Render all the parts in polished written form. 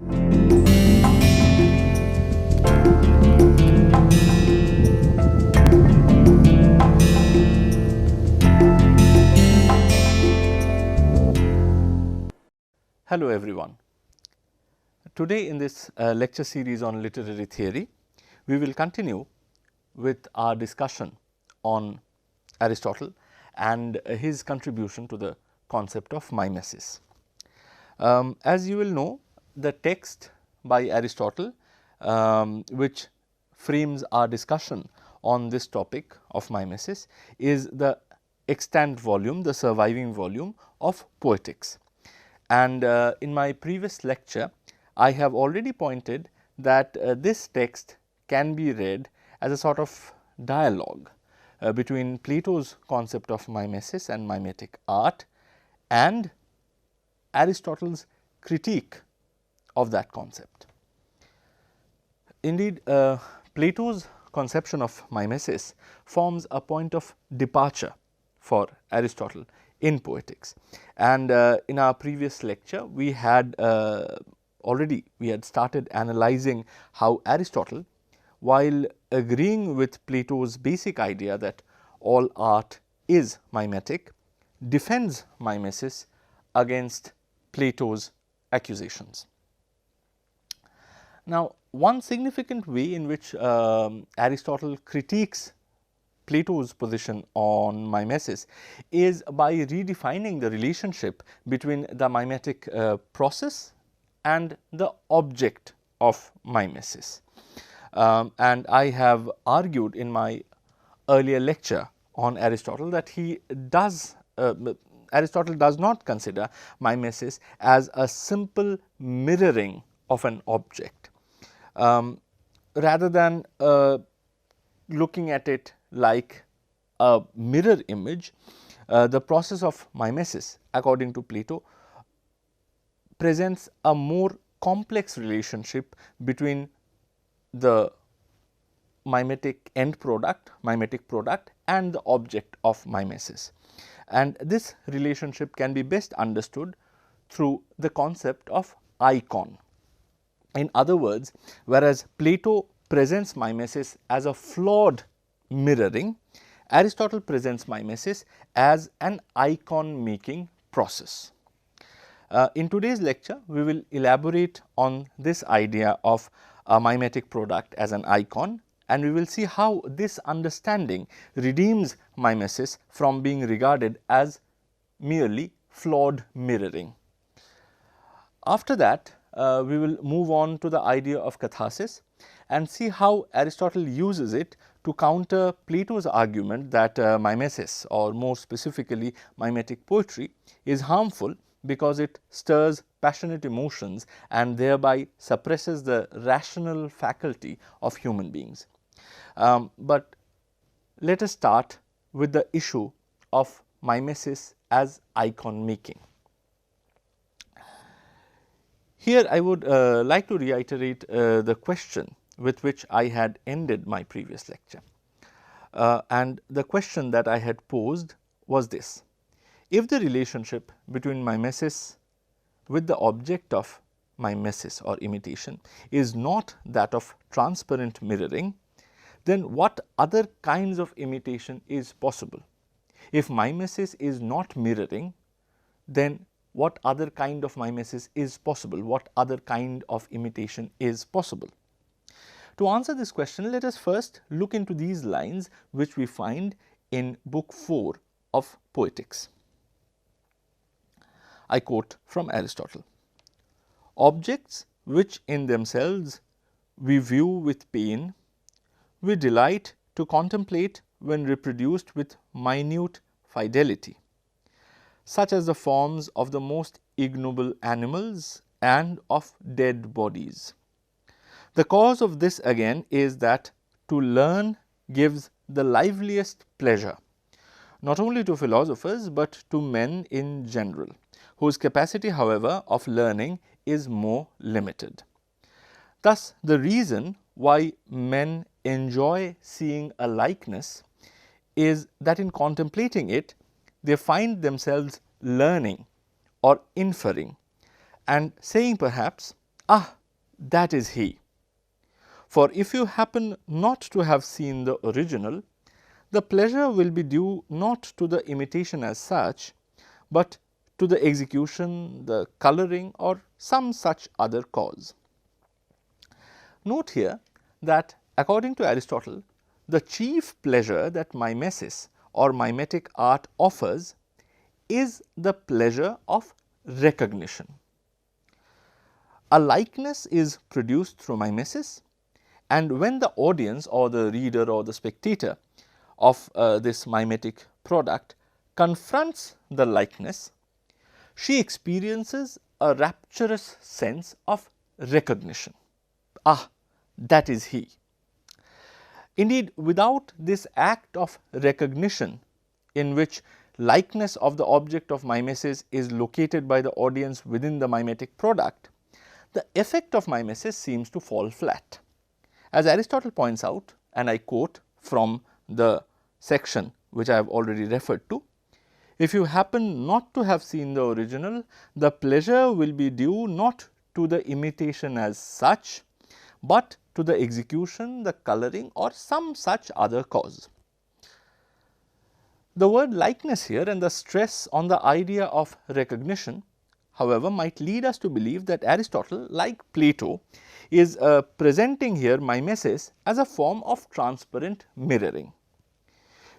Hello everyone. Today in this lecture series on literary theory, we will continue with our discussion on Aristotle and his contribution to the concept of mimesis. As you will know, the text by Aristotle which frames our discussion on this topic of mimesis is the extant volume, the surviving volume of Poetics. And in my previous lecture, I have already pointed that this text can be read as a sort of dialogue between Plato's concept of mimesis and mimetic art and Aristotle's critique of that concept. Indeed, Plato's conception of mimesis forms a point of departure for Aristotle in Poetics, and in our previous lecture we had started analyzing how Aristotle, while agreeing with Plato's basic idea that all art is mimetic, defends mimesis against Plato's accusations. Now, one significant way in which Aristotle critiques Plato's position on mimesis is by redefining the relationship between the mimetic process and the object of mimesis. And I have argued in my earlier lecture on Aristotle that Aristotle does not consider mimesis as a simple mirroring of an object. Rather than looking at it like a mirror image, the process of mimesis, according to Plato, presents a more complex relationship between the mimetic end product, mimetic product, and the object of mimesis. And this relationship can be best understood through the concept of icon. In other words, whereas Plato presents mimesis as a flawed mirroring, Aristotle presents mimesis as an icon making process. In today's lecture, we will elaborate on this idea of a mimetic product as an icon, and we will see how this understanding redeems mimesis from being regarded as merely flawed mirroring. After that, we will move on to the idea of catharsis and see how Aristotle uses it to counter Plato's argument that mimesis, or more specifically mimetic poetry, is harmful because it stirs passionate emotions and thereby suppresses the rational faculty of human beings. But let us start with the issue of mimesis as icon making. Here I would like to reiterate the question with which I had ended my previous lecture, and the question that I had posed was this: if the relationship between mimesis with the object of mimesis or imitation is not that of transparent mirroring, then what other kinds of imitation is possible? If mimesis is not mirroring, then what other kind of mimesis is possible? What other kind of imitation is possible? To answer this question, let us first look into these lines which we find in book 4 of Poetics. I quote from Aristotle: "Objects which in themselves we view with pain, we delight to contemplate when reproduced with minute fidelity, such as the forms of the most ignoble animals and of dead bodies. The cause of this again is that to learn gives the liveliest pleasure, not only to philosophers, but to men in general, whose capacity, however, of learning is more limited. Thus, the reason why men enjoy seeing a likeness is that in contemplating it, they find themselves learning or inferring and saying perhaps "Ah, that is he. For if you happen not to have seen the original, the pleasure will be due not to the imitation as such, but to the execution, the colouring, or some such other cause." Note here that according to Aristotle, the chief pleasure that mimesis or mimetic art offers is the pleasure of recognition. A likeness is produced through mimesis, and when the audience or the reader or the spectator of this mimetic product confronts the likeness, she experiences a rapturous sense of recognition. "Ah, that is he." Indeed, without this act of recognition, in which likeness of the object of mimesis is located by the audience within the mimetic product, the effect of mimesis seems to fall flat. As Aristotle points out, and I quote from the section which I have already referred to, "If you happen not to have seen the original, the pleasure will be due not to the imitation as such, but to the execution, the colouring, or some such other cause." The word likeness here and the stress on the idea of recognition, however, might lead us to believe that Aristotle, like Plato, is presenting here mimesis as a form of transparent mirroring.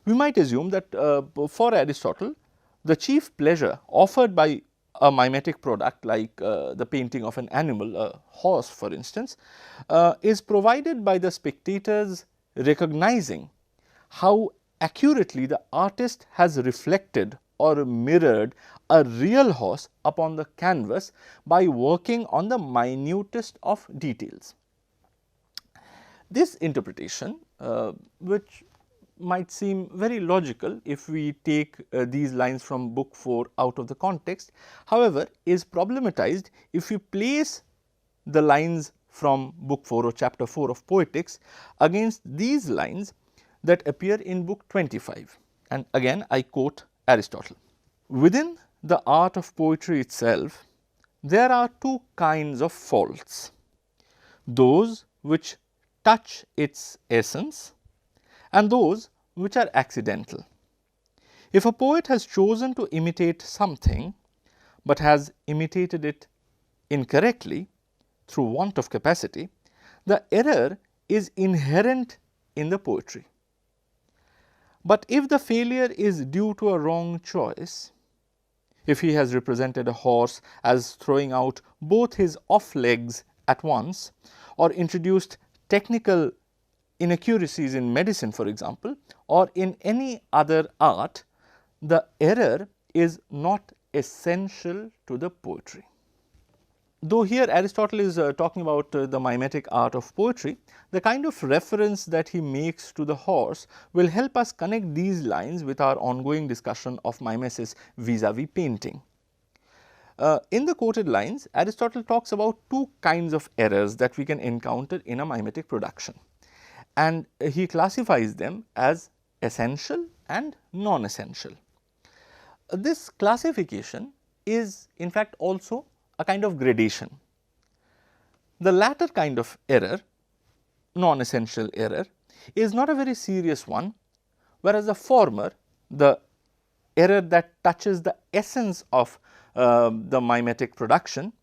We might assume that for Aristotle, the chief pleasure offered by a mimetic product like the painting of an animal, a horse for instance, is provided by the spectators recognizing how accurately the artist has reflected or mirrored a real horse upon the canvas by working on the minutest of details. This interpretation, which might seem very logical if we take these lines from book 4 out of the context, however, is problematized if we place the lines from book 4 or chapter 4 of Poetics against these lines that appear in book 25. And again I quote Aristotle, "Within the art of poetry itself, there are two kinds of faults, those which touch its essence and those which are accidental. If a poet has chosen to imitate something, but has imitated it incorrectly through want of capacity, the error is inherent in the poetry. But if the failure is due to a wrong choice, if he has represented a horse as throwing out both his off legs at once, or introduced technical inaccuracies in medicine for example, or in any other art, the error is not essential to the poetry." Though here Aristotle is talking about the mimetic art of poetry, the kind of reference that he makes to the horse will help us connect these lines with our ongoing discussion of mimesis vis-a-vis painting. In the quoted lines, Aristotle talks about two kinds of errors that we can encounter in a mimetic production, and he classifies them as essential and non-essential. This classification is in fact also a kind of gradation. The latter kind of error, non-essential error, is not a very serious one, whereas the former, the error that touches the essence of the mimetic production,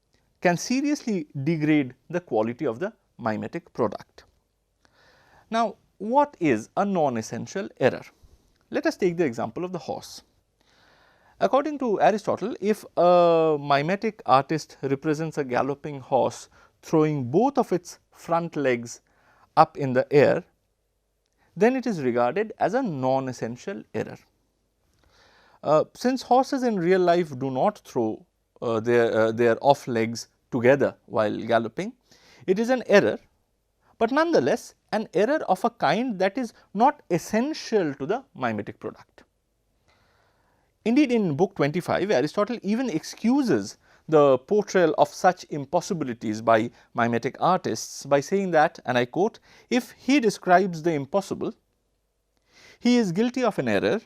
can seriously degrade the quality of the mimetic product. Now, what is a non-essential error? Let us take the example of the horse. According to Aristotle, if a mimetic artist represents a galloping horse throwing both of its front legs up in the air, then it is regarded as a non-essential error. Since horses in real life do not throw their off legs together while galloping, it is an error, but nonetheless an error of a kind that is not essential to the mimetic product. Indeed, in book 25, Aristotle even excuses the portrayal of such impossibilities by mimetic artists by saying that, and I quote, "If he describes the impossible, he is guilty of an error,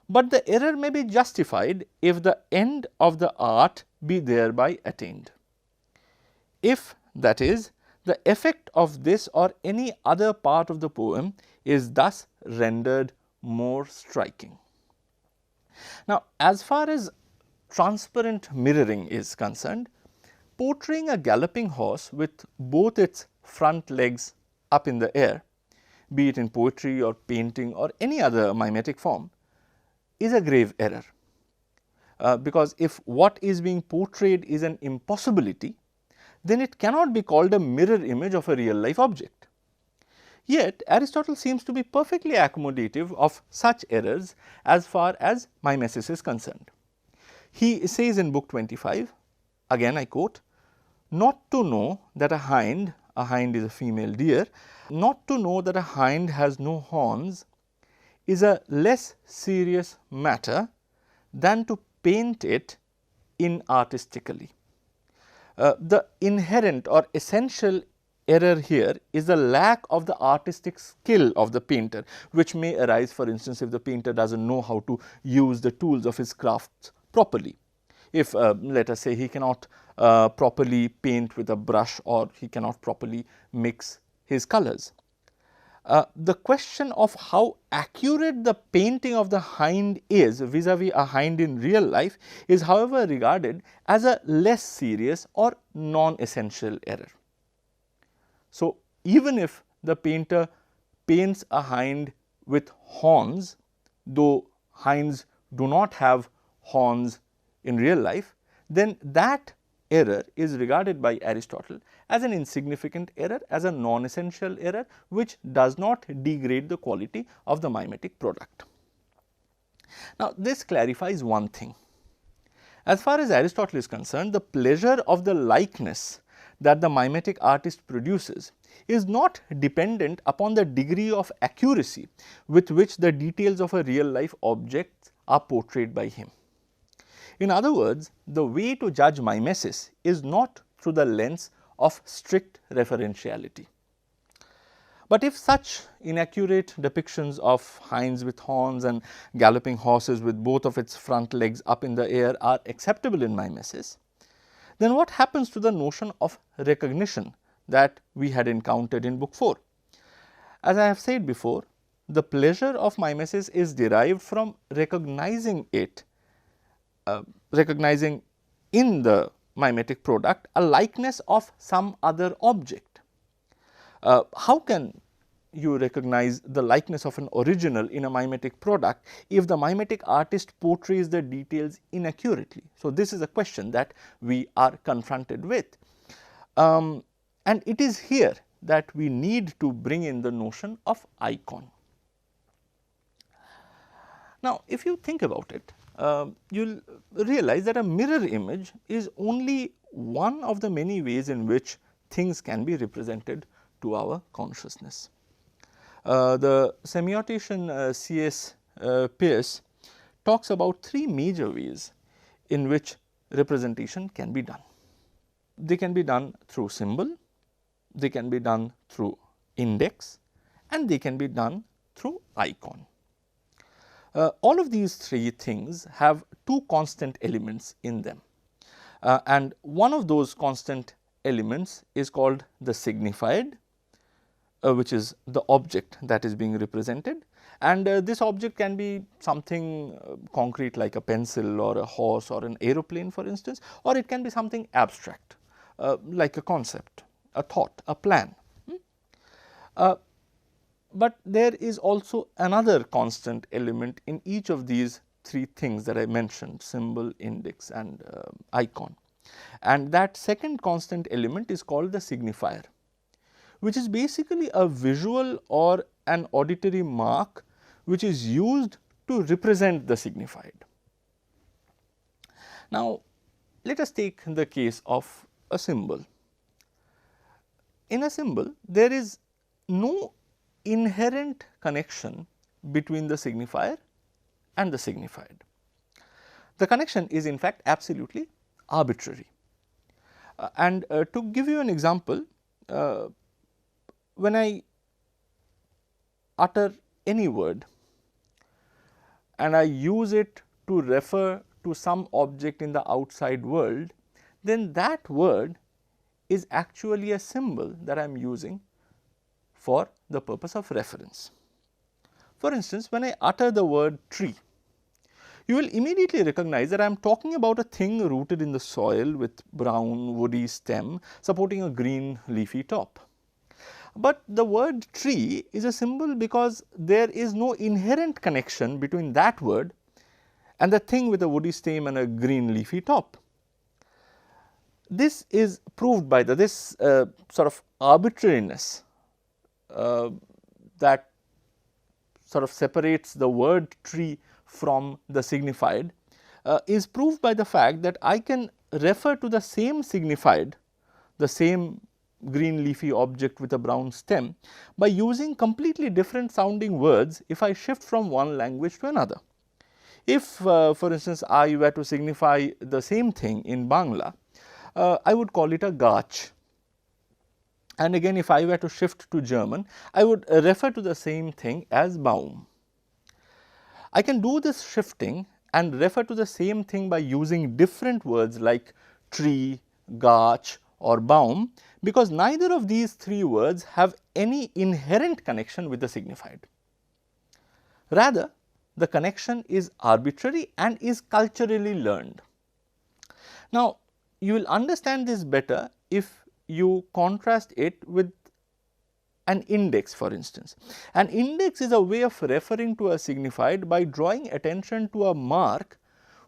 but the error may be justified if the end of the art be thereby attained." if, that is, the effect of this or any other part of the poem is thus rendered more striking. Now, as far as transparent mirroring is concerned, portraying a galloping horse with both its front legs up in the air, be it in poetry or painting or any other mimetic form, is a grave error. Because if what is being portrayed is an impossibility, then it cannot be called a mirror image of a real life object. Yet Aristotle seems to be perfectly accommodative of such errors as far as mimesis is concerned. He says in book 25, again I quote, "Not to know that a hind is a female deer, not to know that a hind has no horns is a less serious matter than to paint it inartistically." The inherent or essential error here is the lack of the artistic skill of the painter, which may arise, for instance, if the painter does not know how to use the tools of his craft properly. If let us say he cannot properly paint with a brush, or he cannot properly mix his colors. The question of how accurate the painting of the hind is vis-a-vis a hind in real life is, however, regarded as a less serious or non-essential error. So, even if the painter paints a hind with horns, though hinds do not have horns in real life, then that error is regarded by Aristotle as an insignificant error, as a non-essential error, which does not degrade the quality of the mimetic product. Now, this clarifies one thing. As far as Aristotle is concerned, the pleasure of the likeness that the mimetic artist produces is not dependent upon the degree of accuracy with which the details of a real life object are portrayed by him. In other words, the way to judge mimesis is not through the lens of strict referentiality. But if such inaccurate depictions of hinds with horns and galloping horses with both of its front legs up in the air are acceptable in mimesis, then what happens to the notion of recognition that we had encountered in book 4? As I have said before, the pleasure of mimesis is derived from recognizing it, recognizing in the mimetic product a likeness of some other object. How can you recognize the likeness of an original in a mimetic product if the mimetic artist portrays the details inaccurately? So, this is a question that we are confronted with, and it is here that we need to bring in the notion of icon. Now, if you think about it, you will realize that a mirror image is only one of the many ways in which things can be represented to our consciousness. The semiotician C.S. Peirce talks about three major ways in which representation can be done. They can be done through symbol, they can be done through index, and they can be done through icon. All of these three things have two constant elements in them, and one of those constant elements is called the signified, which is the object that is being represented, and this object can be something concrete like a pencil or a horse or an aeroplane, for instance, or it can be something abstract like a concept, a thought, a plan. But there is also another constant element in each of these three things that I mentioned: symbol, index, and icon. And that second constant element is called the signifier, which is basically a visual or an auditory mark which is used to represent the signified. Now, let us take the case of a symbol. In a symbol, there is no inherent connection between the signifier and the signified. The connection is in fact absolutely arbitrary. And to give you an example, when I utter any word and I use it to refer to some object in the outside world, then that word is actually a symbol that I am using for the purpose of reference. For instance, when I utter the word tree, you will immediately recognize that I am talking about a thing rooted in the soil with brown woody stem supporting a green leafy top. But the word tree is a symbol because there is no inherent connection between that word and the thing with a woody stem and a green leafy top. This is proved by this sort of arbitrariness that sort of separates the word tree from the signified is proved by the fact that I can refer to the same signified, the same green leafy object with a brown stem, by using completely different sounding words if I shift from one language to another. If for instance, I were to signify the same thing in Bangla, I would call it a gach, and again if I were to shift to German, I would refer to the same thing as Baum. I can do this shifting and refer to the same thing by using different words like tree, gach or Baum, because neither of these three words have any inherent connection with the signified. Rather, the connection is arbitrary and is culturally learned. Now, you will understand this better if you contrast it with an index, for instance. An index is a way of referring to a signified by drawing attention to a mark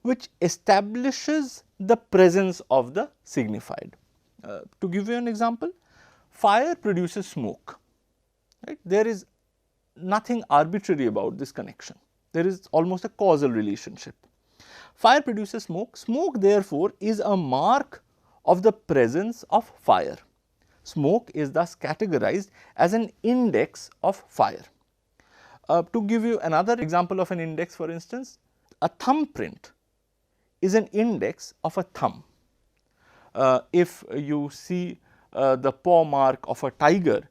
which establishes the presence of the signified. To give you an example, fire produces smoke, right? There is nothing arbitrary about this connection. There is almost a causal relationship. Fire produces smoke. Smoke therefore is a mark of the presence of fire. Smoke is thus categorized as an index of fire. To give you another example of an index, for instance, a thumbprint is an index of a thumb. If you see the paw mark of a tiger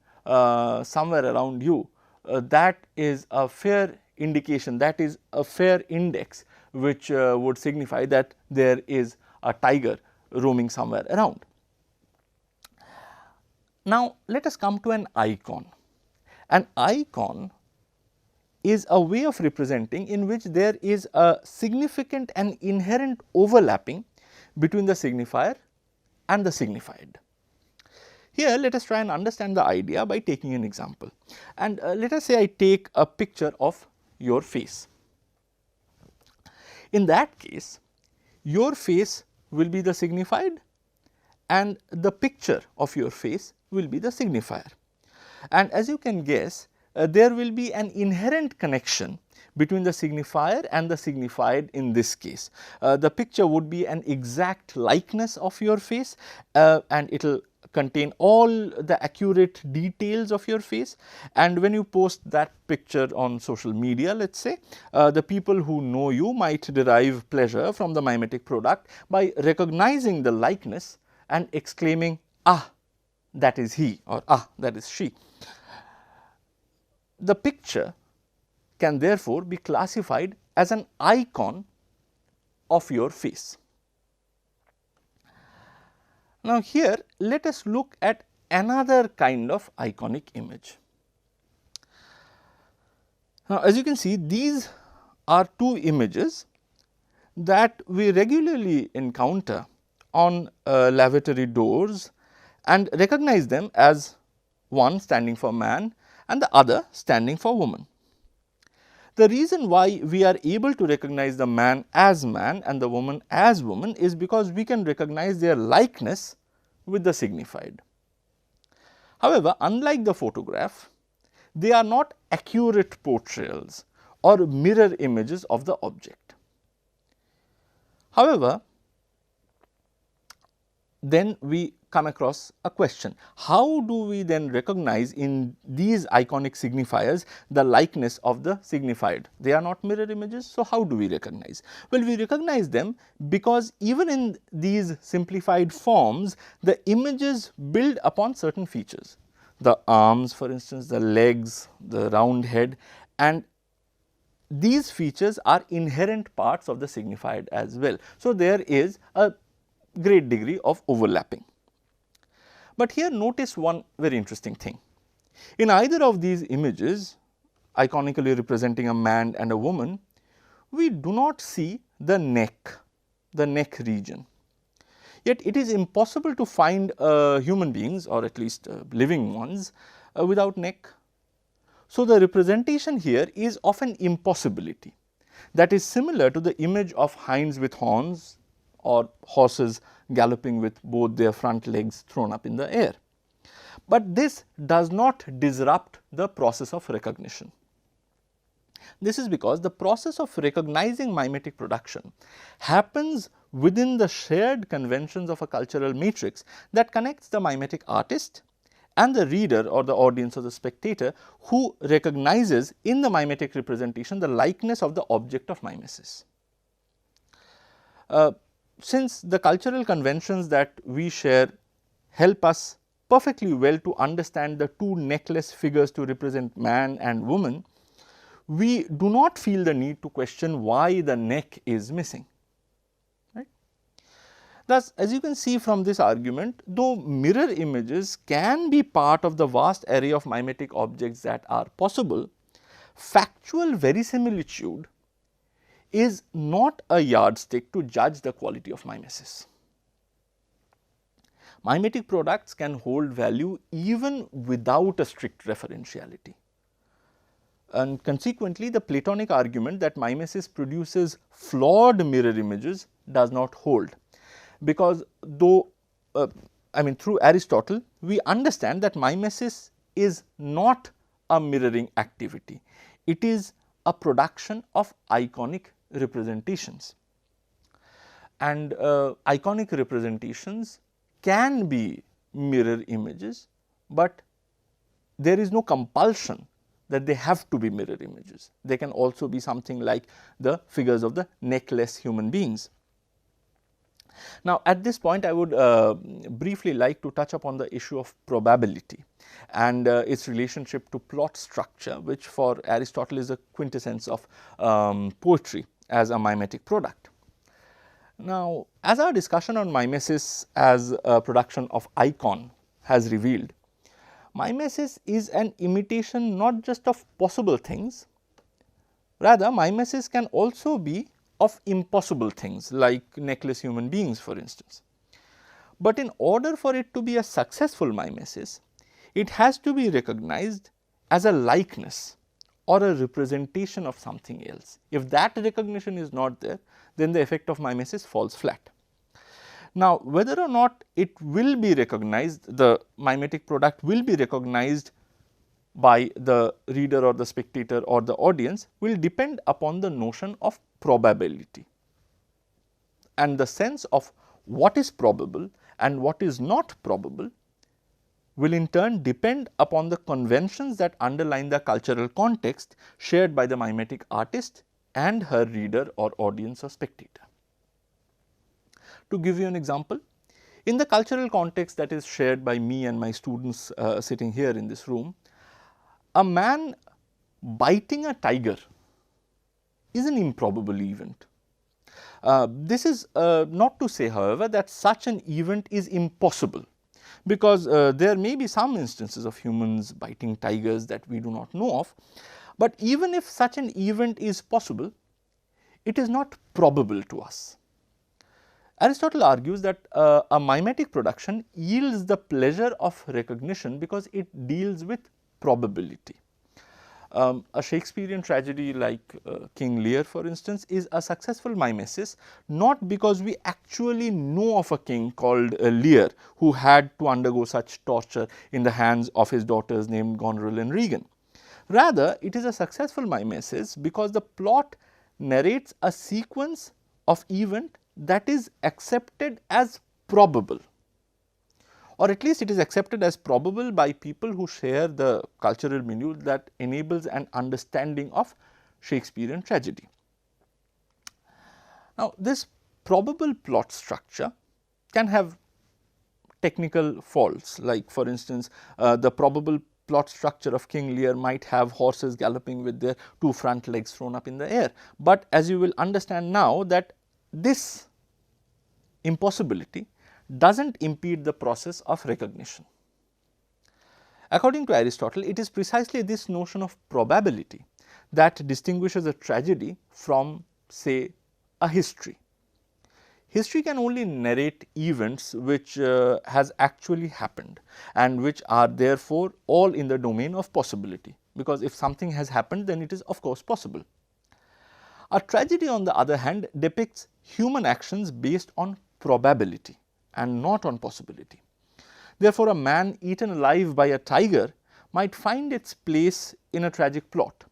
somewhere around you, that is a fair indication, that is a fair index which would signify that there is a tiger roaming somewhere around. Now, let us come to an icon. An icon is a way of representing in which there is a significant and inherent overlapping between the signifier and the signified. Here, let us try and understand the idea by taking an example, and let us say I take a picture of your face. In that case, your face will be the signified and the picture of your face will be the signifier. And as you can guess, there will be an inherent connection between the signifier and the signified in this case. The picture would be an exact likeness of your face and it will contain all the accurate details of your face, and when you post that picture on social media, let us say, the people who know you might derive pleasure from the mimetic product by recognizing the likeness and exclaiming, "Ah, that is he," or "Ah, that is she." The picture can therefore be classified as an icon of your face. Now, here let us look at another kind of iconic image. Now, as you can see, these are two images that we regularly encounter on lavatory doors and recognize them as one standing for man and the other standing for woman. The reason why we are able to recognize the man as man and the woman as woman is because we can recognize their likeness with the signified. However, unlike the photograph, they are not accurate portrayals or mirror images of the object. However, then we come across a question: how do we then recognize in these iconic signifiers the likeness of the signified? They are not mirror images, so how do we recognize? Well, we recognize them because even in these simplified forms, the images build upon certain features. The arms, for instance, the legs, the round head, and these features are inherent parts of the signified as well. So, there is a great degree of overlapping. But here notice one very interesting thing. In either of these images, iconically representing a man and a woman, we do not see the neck region. Yet it is impossible to find human beings, or at least living ones, without neck. So, the representation here is of an impossibility that is similar to the image of hinds with horns or horses galloping with both their front legs thrown up in the air. But this does not disrupt the process of recognition. This is because the process of recognizing mimetic production happens within the shared conventions of a cultural matrix that connects the mimetic artist and the reader or the audience or the spectator who recognizes in the mimetic representation the likeness of the object of mimesis. Since the cultural conventions that we share help us perfectly well to understand the two neckless figures to represent man and woman, we do not feel the need to question why the neck is missing. Right? Thus, as you can see from this argument, though mirror images can be part of the vast array of mimetic objects that are possible, factual verisimilitude is not a yardstick to judge the quality of mimesis. Mimetic products can hold value even without a strict referentiality. And consequently, the Platonic argument that mimesis produces flawed mirror images does not hold, because though through Aristotle we understand that mimesis is not a mirroring activity, it is a production of iconic representations, and iconic representations can be mirror images, but there is no compulsion that they have to be mirror images. They can also be something like the figures of the neckless human beings. Now, at this point I would briefly like to touch upon the issue of probability and its relationship to plot structure, which for Aristotle is a quintessence of poetry as a mimetic product. Now, as our discussion on mimesis as a production of icon has revealed, mimesis is an imitation not just of possible things, rather mimesis can also be of impossible things like neckless human beings, for instance. But in order for it to be a successful mimesis, it has to be recognized as a likeness or a representation of something else. If that recognition is not there, then the effect of mimesis falls flat. Now, whether or not it will be recognized, the mimetic product will be recognized by the reader or the spectator or the audience will depend upon the notion of probability, and the sense of what is probable and what is not probable will in turn depend upon the conventions that underline the cultural context shared by the mimetic artist and her reader or audience or spectator. To give you an example, in the cultural context that is shared by me and my students sitting here in this room, a man biting a tiger is an improbable event. This is not to say, however, that such an event is impossible, because there may be some instances of humans biting tigers that we do not know of, but even if such an event is possible, it is not probable to us. Aristotle argues that a mimetic production yields the pleasure of recognition because it deals with probability. A Shakespearean tragedy like King Lear, for instance, is a successful mimesis not because we actually know of a king called Lear who had to undergo such torture in the hands of his daughters named Goneril and Regan. Rather, it is a successful mimesis because the plot narrates a sequence of event that is accepted as probable, or at least it is accepted as probable by people who share the cultural milieu that enables an understanding of Shakespearean tragedy. Now, this probable plot structure can have technical faults, like for instance, the probable plot structure of King Lear might have horses galloping with their two front legs thrown up in the air. But as you will understand now that this impossibility does not impede the process of recognition. According to Aristotle, it is precisely this notion of probability that distinguishes a tragedy from, say, a history. History can only narrate events which has actually happened and which are therefore all in the domain of possibility, because if something has happened, then it is of course possible. A tragedy, on the other hand, depicts human actions based on probability and not on possibility. Therefore, a man eaten alive by a tiger might find its place in a tragic plot,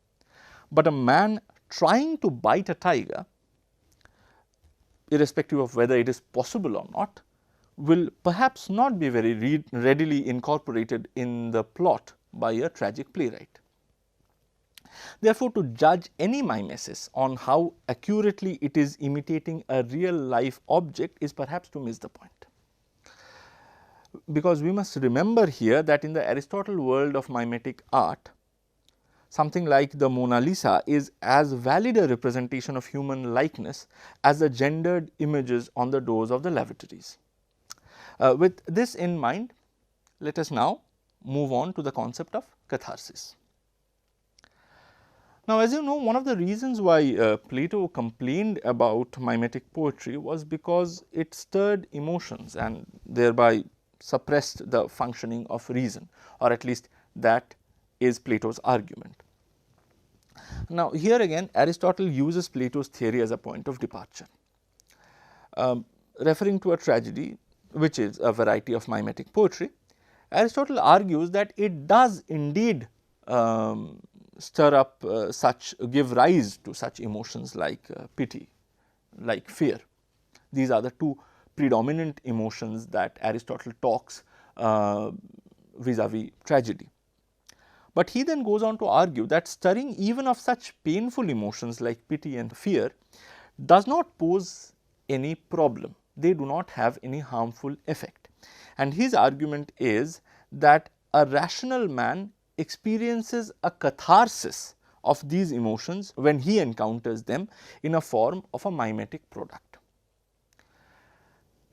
but a man trying to bite a tiger, irrespective of whether it is possible or not, will perhaps not be very readily incorporated in the plot by a tragic playwright. Therefore, to judge any mimesis on how accurately it is imitating a real life object is perhaps to miss the point. Because we must remember here that in the Aristotle world of mimetic art, something like the Mona Lisa is as valid a representation of human likeness as the gendered images on the doors of the lavatories. With this in mind, let us now move on to the concept of catharsis. Now, as you know, one of the reasons why Plato complained about mimetic poetry was because it stirred emotions and thereby suppressed the functioning of reason, or at least that is Plato's argument. Now, here again Aristotle uses Plato's theory as a point of departure. Referring to a tragedy, which is a variety of mimetic poetry, Aristotle argues that it does indeed stir up give rise to such emotions like pity, like fear. These are the two predominant emotions that Aristotle talks vis-a-vis tragedy. But he then goes on to argue that stirring even of such painful emotions like pity and fear does not pose any problem. They do not have any harmful effect. And his argument is that a rational man experiences a catharsis of these emotions when he encounters them in a form of a mimetic product.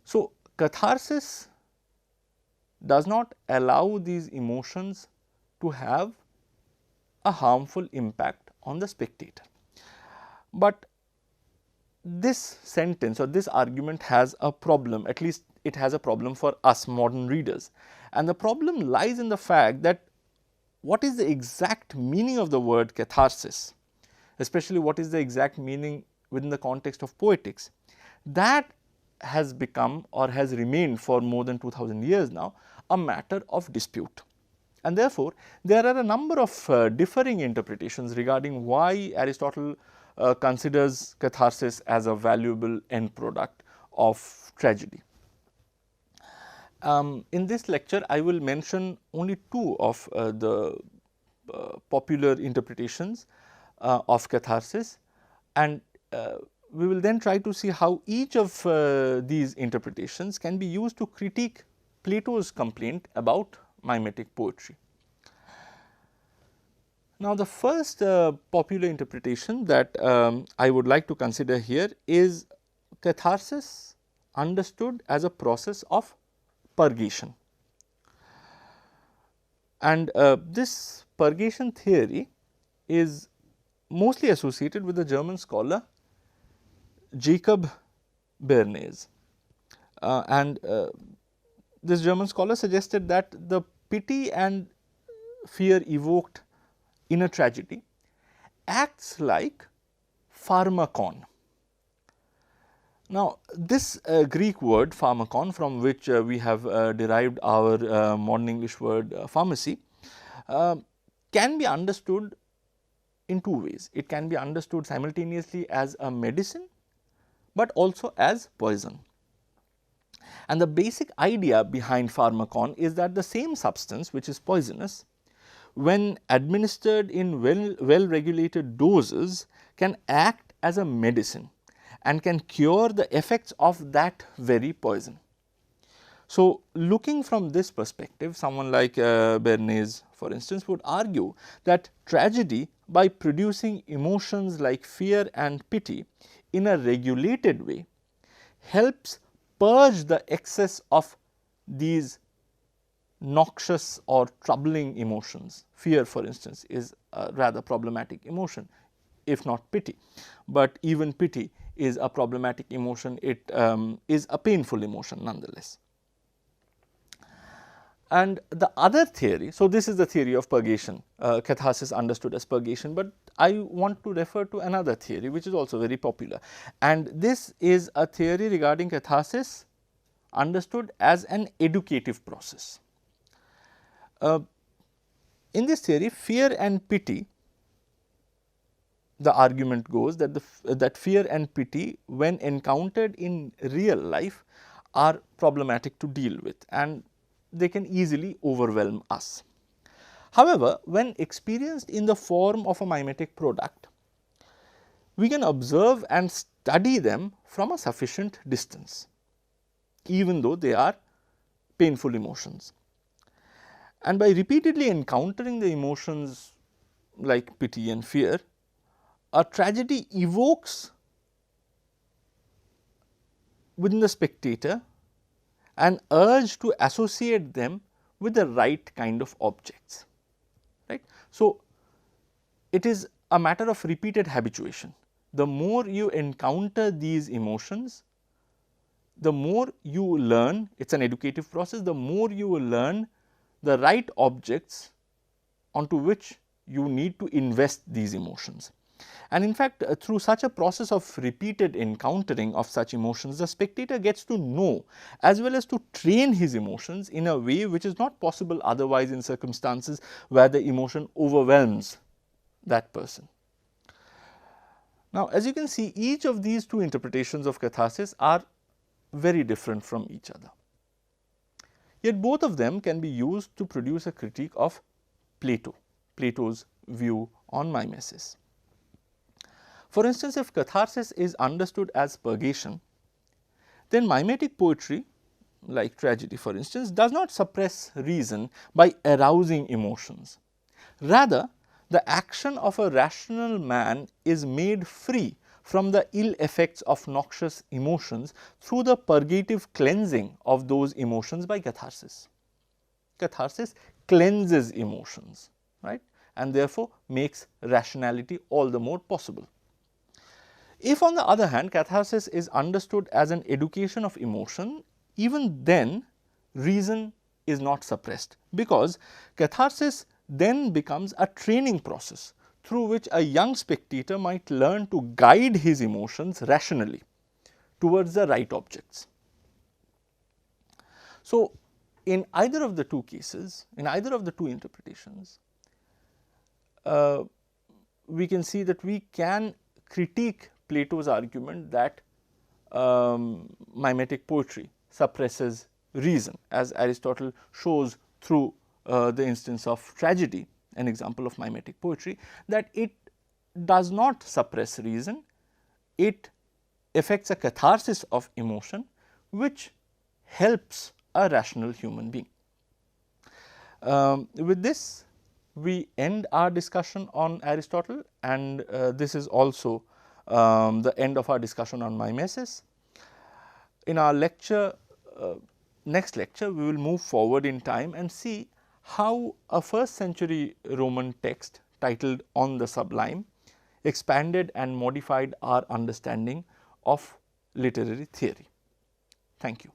So, catharsis does not allow these emotions to have a harmful impact on the spectator. But this sentence or this argument has a problem, at least it has a problem for us modern readers, and the problem lies in the fact that what is the exact meaning of the word catharsis, especially what is the exact meaning within the context of poetics, that has become or has remained for more than 2000 years now a matter of dispute. And therefore, there are a number of differing interpretations regarding why Aristotle considers catharsis as a valuable end product of tragedy. In this lecture, I will mention only two of the popular interpretations of catharsis, and we will then try to see how each of these interpretations can be used to critique Plato's complaint about mimetic poetry. Now, the first popular interpretation that I would like to consider here is catharsis understood as a process of purgation. And this purgation theory is mostly associated with the German scholar Jacob Bernays. This German scholar suggested that the pity and fear evoked in a tragedy acts like pharmakon. Now, this Greek word pharmakon, from which we have derived our modern English word pharmacy, can be understood in two ways. It can be understood simultaneously as a medicine, but also as poison. And the basic idea behind pharmakon is that the same substance, which is poisonous, when administered in well regulated doses, can act as a medicine and can cure the effects of that very poison. So, looking from this perspective, someone like Bernays, for instance, would argue that tragedy, by producing emotions like fear and pity in a regulated way, helps purge the excess of these noxious or troubling emotions. Fear, for instance, is a rather problematic emotion, if not pity, but even pity is a problematic emotion. It is a painful emotion nonetheless. And the other theory, so this is the theory of purgation, catharsis understood as purgation, but I want to refer to another theory which is also very popular, and this is a theory regarding catharsis understood as an educative process. In this theory, fear and pity, the argument goes that that fear and pity, when encountered in real life, are problematic to deal with and they can easily overwhelm us. However, when experienced in the form of a mimetic product, we can observe and study them from a sufficient distance, even though they are painful emotions. And by repeatedly encountering the emotions like pity and fear, a tragedy evokes within the spectator an urge to associate them with the right kind of objects, right. So, it is a matter of repeated habituation. The more you encounter these emotions, the more you learn, it is an educative process, the more you will learn the right objects onto which you need to invest these emotions. And in fact, through such a process of repeated encountering of such emotions, the spectator gets to know as well as to train his emotions in a way which is not possible otherwise in circumstances where the emotion overwhelms that person. Now, as you can see, each of these two interpretations of catharsis are very different from each other. Yet both of them can be used to produce a critique of Plato's view on mimesis. For instance, if catharsis is understood as purgation, then mimetic poetry, like tragedy for instance, does not suppress reason by arousing emotions. Rather, the action of a rational man is made free from the ill effects of noxious emotions through the purgative cleansing of those emotions by catharsis. Catharsis cleanses emotions, right, and therefore makes rationality all the more possible. If on the other hand, catharsis is understood as an education of emotion, even then reason is not suppressed, because catharsis then becomes a training process through which a young spectator might learn to guide his emotions rationally towards the right objects. So, in either of the two cases, in either of the two interpretations, we can see that we can critique Plato's argument that mimetic poetry suppresses reason, as Aristotle shows through the instance of tragedy, an example of mimetic poetry, that it does not suppress reason, it effects a catharsis of emotion which helps a rational human being. With this, we end our discussion on Aristotle, and this is also the end of our discussion on mimesis. In our lecture, next lecture, we will move forward in time and see how a 1st century Roman text titled On the Sublime expanded and modified our understanding of literary theory. Thank you.